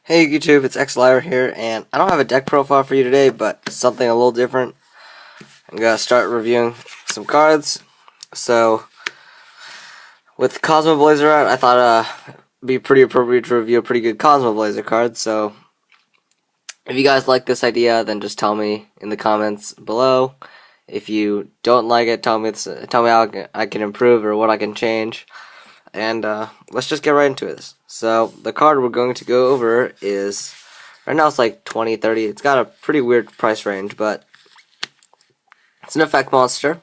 Hey YouTube, it's xLyra here, and I don't have a deck profile for you today, but something a little different. I'm gonna start reviewing some cards. So, with Cosmo Blazer out, I thought it'd be pretty appropriate to review a pretty good Cosmo Blazer card. So, if you guys like this idea, then just tell me in the comments below. If you don't like it, tell me how I can improve or what I can change. And let's just get right into this. So the card we're going to go over is, right now it's like 20, 30. It's got a pretty weird price range, but it's an effect monster.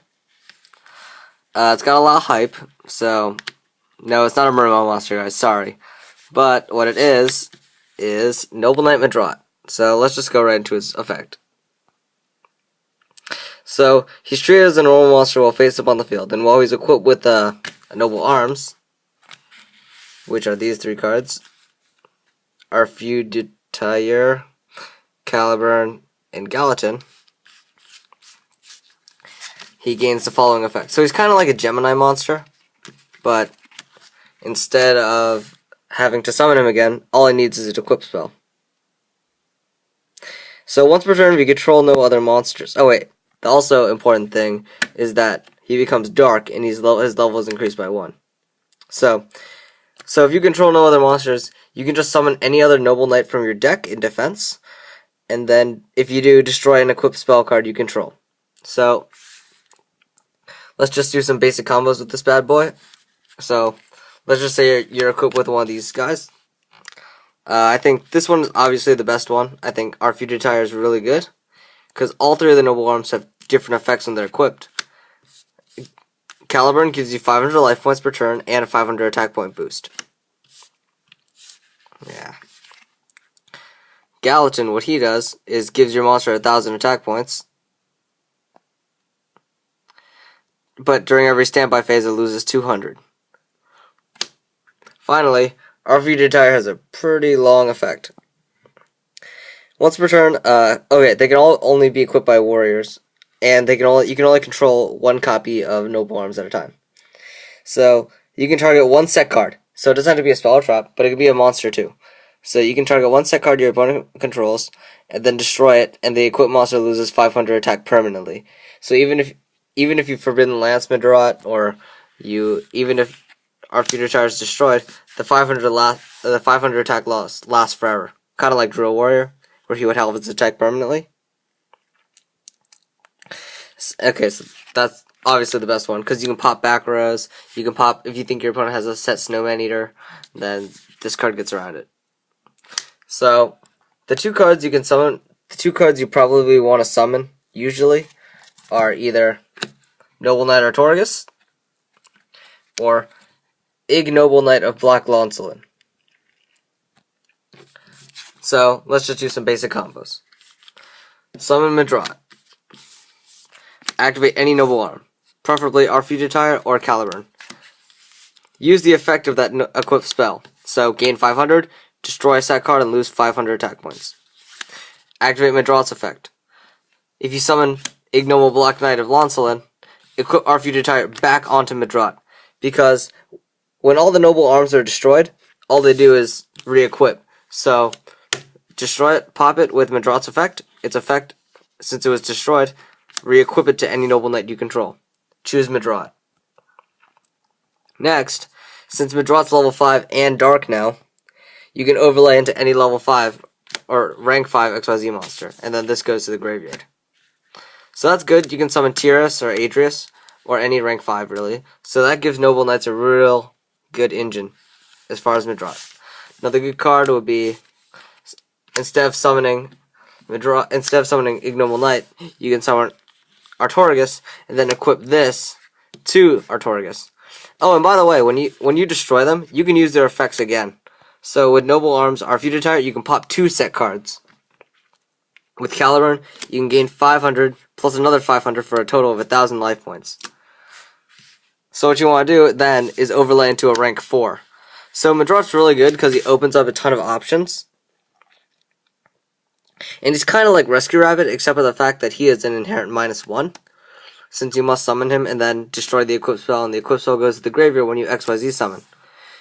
It's got a lot of hype, so no, it's not a Medraut monster, guys, sorry. But what it is Noble Knight Medraut. So let's just go right into its effect. So he's treated as a normal monster while face up on the field, and while he's equipped with Noble Arms, which are these three cards, are Medraut, Caliburn, and Gallatin, he gains the following effect. So he's kind of like a Gemini monster, but instead of having to summon him again, all he needs is an equip spell. So once per turn, if you control no other monsters. Oh wait, the also important thing is that he becomes dark, and his level is increased by 1. So if you control no other monsters, you can just summon any other Noble Knight from your deck in defense, and then if you do, destroy an equipped spell card you control. So let's just do some basic combos with this bad boy. So let's just say you're equipped with one of these guys. I think this one is obviously the best one. I think our Medraut is really good, because all three of the Noble Arms have different effects when they're equipped. Caliburn gives you 500 life points per turn and a 500 attack point boost. Yeah. Gallatin, what he does is gives your monster 1,000 attack points, but during every standby phase it loses 200. Finally, our Medraut has a pretty long effect. Once per turn, okay, they can all only be equipped by warriors, and you can only control one copy of Noble Arms at a time. So you can target one set card. So it doesn't have to be a spell or trap, but it could be a monster too. So you can target one set card your opponent controls, and then destroy it, and the equipped monster loses 500 attack permanently. So even if you Forbidden Lance Medraut, or even if our Medraut is destroyed, the 500 attack loss lasts forever. Kind of like Drill Warrior, where he would halve its attack permanently. Okay, so that's obviously the best one, because you can pop back rows. You can pop, if you think your opponent has a set Snowman Eater, then this card gets around it. So the two cards you can summon, the two cards you probably want to summon usually are either Noble Knight Artorias or Noble Knight of Black Launcelin. So let's just do some basic combos. Summon Medraut. Activate any Noble Arm, preferably our Medraut or Caliburn. Use the effect of that equipped spell. So gain 500, destroy a set card, and lose 500 attack points. Activate Medraut's effect. If you summon Ignoble Black Knight of Launcelin, equip our Medraut back onto Medraut, because when all the Noble Arms are destroyed, all they do is re-equip. So destroy it, pop it with Medraut's effect. Its effect, since it was destroyed, re-equip it to any Noble Knight you control. Choose Medraut. Next, since Medraut's level 5 and dark now, you can overlay into any level 5 or rank 5 XYZ monster, and then this goes to the graveyard. So that's good. You can summon Tiras or Adrius, or any rank 5 really. So that gives Noble Knights a real good engine as far as Medraut. Another good card would be, instead of summoning Ignoble Knight, you can summon Artorias, and then equip this to Artorias. Oh, and by the way, when you destroy them, you can use their effects again. So with Noble Arms, our Medraut, you can pop 2 set cards. With Caliburn, you can gain 500 plus another 500 for a total of 1,000 life points. So what you want to do then is overlay into a rank 4. So Medraut's really good because he opens up a ton of options. And he's kind of like Rescue Rabbit, except for the fact that he is an inherent -1, since you must summon him and then destroy the equip spell, and the equip spell goes to the graveyard when you XYZ summon.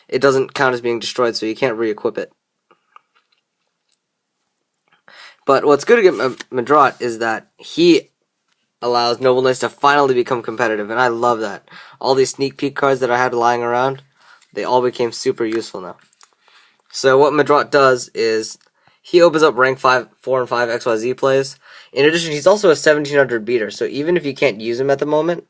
It doesn't count as being destroyed, so you can't re-equip it. But what's good to get Medraut is that he allows Noble Knights to finally become competitive, and I love that. All these sneak peek cards that I had lying around, they all became super useful now. So what Medraut does is he opens up rank 4 and 5 XYZ plays. In addition, he's also a 1700 beater, so even if you can't use him at the moment,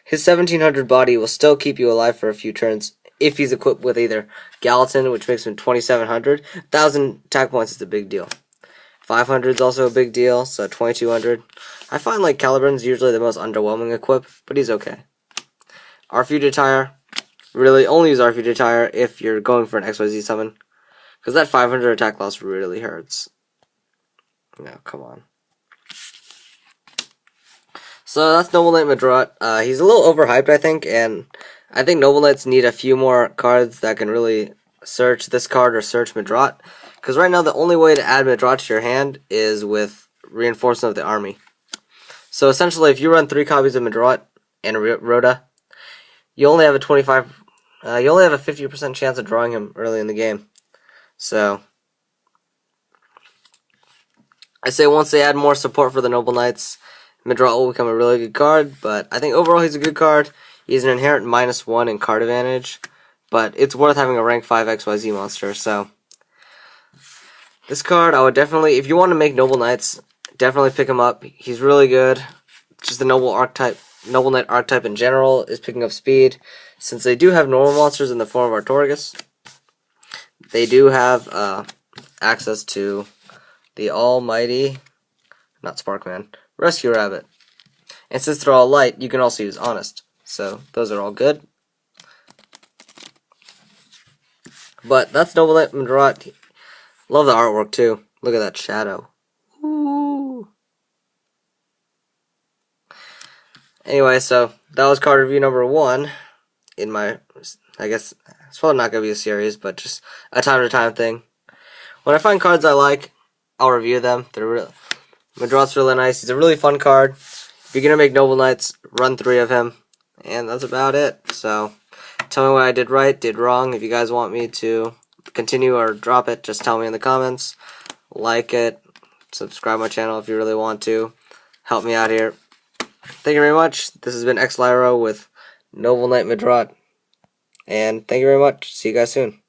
his 1700 body will still keep you alive for a few turns if he's equipped with either Gallatin, which makes him 2700. 1000 attack points is a big deal. 500 is also a big deal, so 2200. I find like Caliburn's usually the most underwhelming equip, but he's okay. R Fugitive, really only use R Fugitive if you're going for an XYZ summon, because that 500 attack loss really hurts. No, come on. So that's Noble Knight Medraut. He's a little overhyped, I think, and I think Noble Knights need a few more cards that can really search this card or search Medraut. Because right now the only way to add Medraut to your hand is with Reinforcement of the Army. So essentially, if you run 3 copies of Medraut and Rhoda, you only have a 50% chance of drawing him early in the game. So I say once they add more support for the Noble Knights, Medraut will become a really good card. But I think overall he's a good card. He's an inherent -1 in card advantage, but it's worth having a rank 5 XYZ monster. So this card, I would definitely, if you want to make Noble Knights, definitely pick him up. He's really good. Just the Noble Knight archetype in general is picking up speed. Since they do have normal monsters in the form of Artorigus, they do have access to the almighty, not Sparkman, Rescue Rabbit. And since they're all light, you can also use Honest. So those are all good. But that's Noble Knight Medraut. Love the artwork too. Look at that shadow. Ooh. Anyway, so that was card review number 1 in my, I guess, it's probably not going to be a series, but just a time-to-time thing. When I find cards I like, I'll review them. Medraut's really nice. He's a really fun card. If you're going to make Noble Knights, run 3 of him. And that's about it. So, tell me what I did right, did wrong. If you guys want me to continue or drop it, just tell me in the comments. Like it. Subscribe my channel if you really want to. Help me out here. Thank you very much. This has been xLyra with Noble Knight Medraut. And thank you very much. See you guys soon.